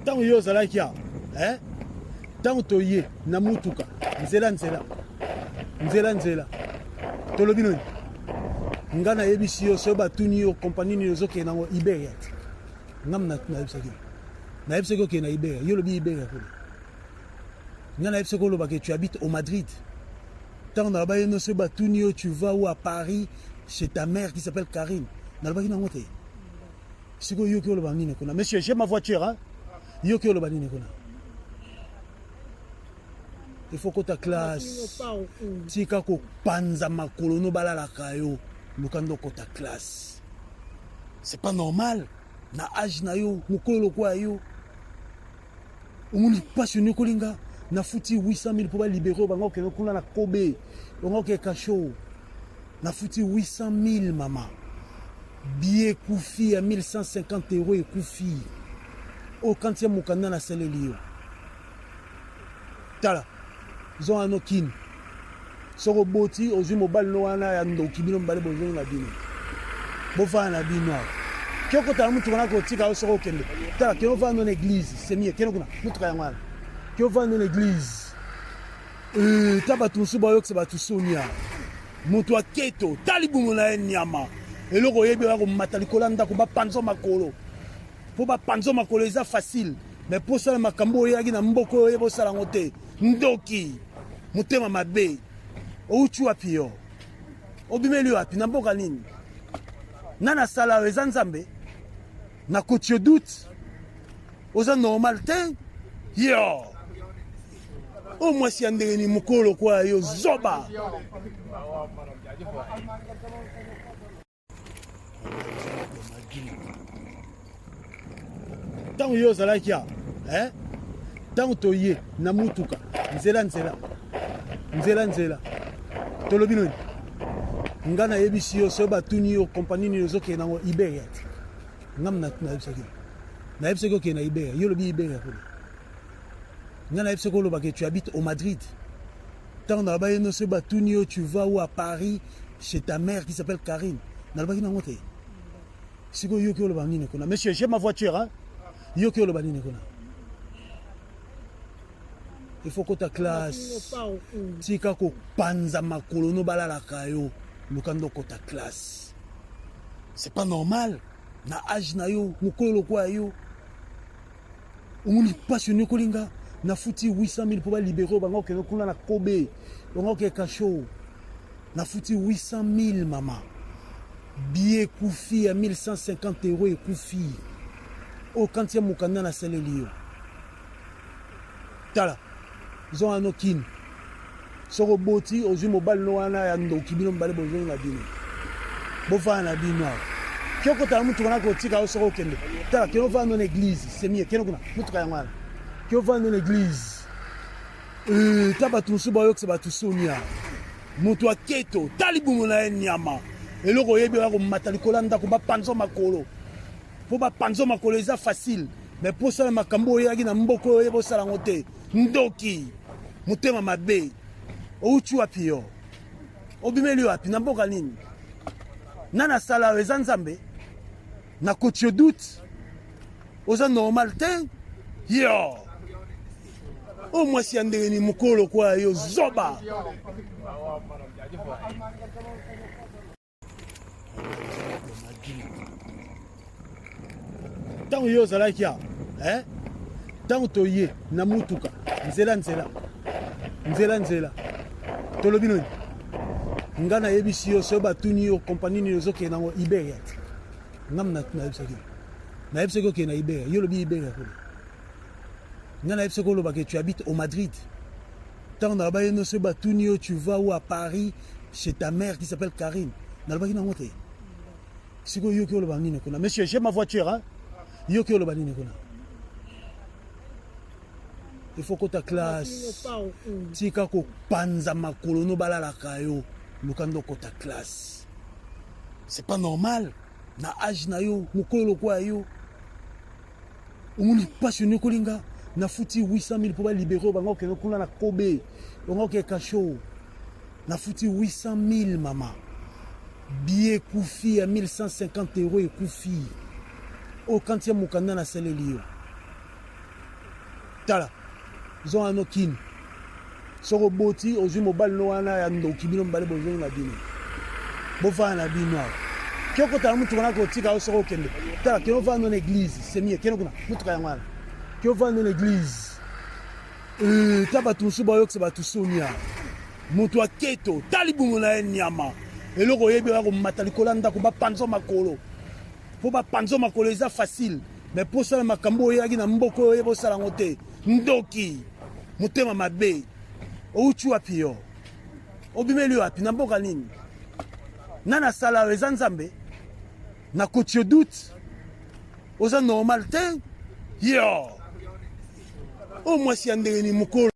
Tant yo zalakia, hein? Tant toye na mutuka, nzela. Tolobino. Ngana yebisi yo so batuni yo compagnie ni zo ke na Iberia. Ngam na yebisaki. Na yebisaki ke na Iberia, yo lobi Iberia ko. Ngana yebisaki ko loba que tu habites au Madrid. Tant na ba yo so batuni yo tu vas ou à Paris chez ta mère qui s'appelle Karine. Na loba kina ngote. Siko yo ke loba nini kona. Monsieur, j'ai ma voiture hein. Yo ke loba nini kona. Il faut que ta classe tika ko panza makolo no balala kayo lukando ko ta classe. C'est pas normal. Na âge na yo mukolo kwa yo. Umuni passionné kolinga na futi 800 000 pour libérer bango ke kuna na Kobe. Bango ke kacho. Na futi 800 000 maman. Billet koufi à 1150 € et koufi. Au quantième mukanda na selelio. Tala. Ils ont un okin. Soro boti, ozu mobile no wana ya ndoki bino mbale bonzo na bino. Bofa na bino. Kyoko ta mutu wana ko tika soro kende. Tala kyo va dans l'église, c'est mieux. Kyo kuna mutu ka yangwana. Kyo va dans l'église. Taba tunsu ba yok se ba tusonia. Mutu aketo, talibu na nyama. Eloko yebi ba ko matali kolanda ko ba panzo makolo. Po ba panzo makolo eza facile. Mais pour ça makambo yaki na mboko yebo sala ngote. Ndoki mutema mabe ouchu wapi yo obimeli wapi na mboka nini nana sala weza nzambe na kotio doute oza normal te yo o mwasi andenge ni mukolo kwa yo zoba tango yo zalakia hein tango toye na mutuka nzela tolobino ngana yebisi yo so batuni yo compagnie ni zo ke na Iberia ngam na yebisaki ke na Iberia yo lobi Iberia ko ngana yebisaki ko loba que tu habites au Madrid tango na ba yo so batuni yo tu vas ou à Paris chez ta mère qui s'appelle Karine na loba kina ngote siko yo ke loba nini kona. Monsieur, j'ai ma voiture hein. Yo ke loba nini kona. Il faut que ta classe tika ko panza makolo no balala kayo lukando ko ta classe. C'est pas normal. Na âge na yo mukolo kwa yo. Umuni passionné kolinga na futi 800 000 pour libérer bango ke kuna na Kobe. Bango ke kacho. Na futi 800 000 maman. Billet koufi à 1150 € et koufi. Au quantième mukanda na selelio. Tala. Ils ont un okin. Soro boti, ozu mobile no wana ya ndoki bino mbale bonzo na bino. Bofa na bino. Kyoko ta mutu wana ko tika soro kende. Tala kyo va dans l'église, c'est mieux. Kyo kuna mutu ka yangwana. Kyo va dans l'église. Taba tunsu ba yok se ba tusonia. Mutu aketo, talibu na nyama. Eloko yebi ba ko matali kolanda ko ba panzo makolo. Po ba panzo makolo eza facile. Mais pour ça makambo yaki na mboko yebo sala ngote. Ndoki mutema mabe ouchu wapi yo obimeli wapi na mboka nini nana sala weza nzambe na kotio doute oza normal te yo o mwasi andenge ni mukolo kwa yo zoba tango yo zalakia hein tango toye na mutuka nzela tolobino ngana yebisi yo so batuni yo compagnie ni zo ke na Iberia ngam na yebisaki ke na Iberia yo lobi Iberia ko ngana yebisaki ko loba que tu habites au Madrid tango na ba yo so batuni yo tu vas ou à Paris chez ta mère qui s'appelle Karine na loba kina ngote siko yo ke loba nini kona. Monsieur, j'ai ma voiture hein. Yo ke loba nini kona. Il faut que ta classe tika ko panza makolo no balala kayo lukando ko ta classe. C'est pas normal. Na âge na yo mukolo kwa yo. Umuni passionné kolinga na futi 800 000 pour libérer bango ke kuna na Kobe. Bango ke kacho. Na futi 800 000 maman. billet koufi à 1150 € et koufi. Au quand il y a Moukanda na Selelio. Tala. Ils ont un okin. Soro boti, ozu mobile no wana ya ndo kibino mbale bozo na bino. Bofa na bino. Kyoko ta mutu kana ko tika soro kende. Tala kyo va dans l'église, c'est mieux. Keno kuna mutu kaya ngwana. Kyo va dans l'église. Taba tusu ba yok se ba tusonia. Mutu aketo, talibungu na nyama. Eloko yebi ba ko matalikola ndako ba panzo makolo. Faut pas panzo makolo eza facile. Mais pour ça makambo yaki na mboko yebo sala ngote. Ndoki. Mutema mabe. Ouchu wapi yo? Obimeli wapi na mboka nini? Nana sala eza nzambe. Na kotio doute. Oza normal te? Yo. O mwasi andele ni mukolo.